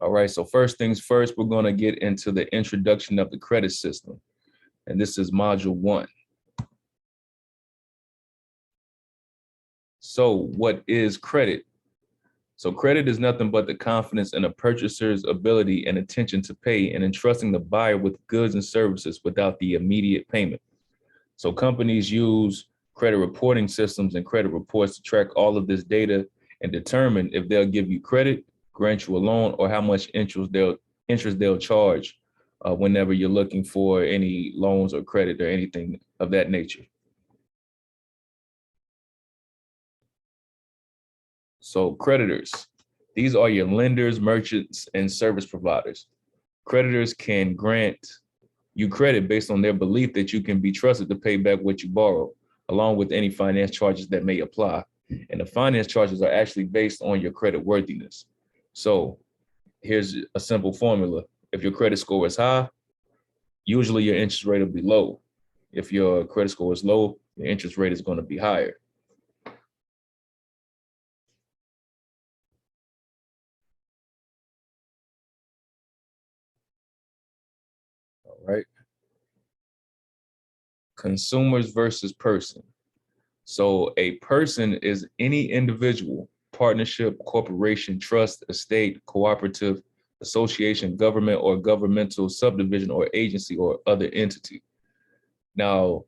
All right, so first things first, we're going to get into the introduction of the credit system. And this is module 1. So what is credit? So credit is nothing but the confidence in a purchaser's ability and intention to pay and entrusting the buyer with goods and services without the immediate payment. So companies use credit reporting systems and credit reports to track all of this data and determine if they'll give you credit, grant you a loan, or how much interest they'll charge whenever you're looking for any loans or credit or anything of that nature. So creditors, these are your lenders, merchants, and service providers. Creditors can grant you credit based on their belief that you can be trusted to pay back what you borrow, along with any finance charges that may apply. And the finance charges are actually based on your credit worthiness. So here's a simple formula. If your credit score is high, usually your interest rate will be low. If your credit score is low, your interest rate is going to be higher. All right. Consumers versus person. So a person is any individual, partnership, corporation, trust, estate, cooperative, association, government or governmental subdivision or agency or other entity. Now,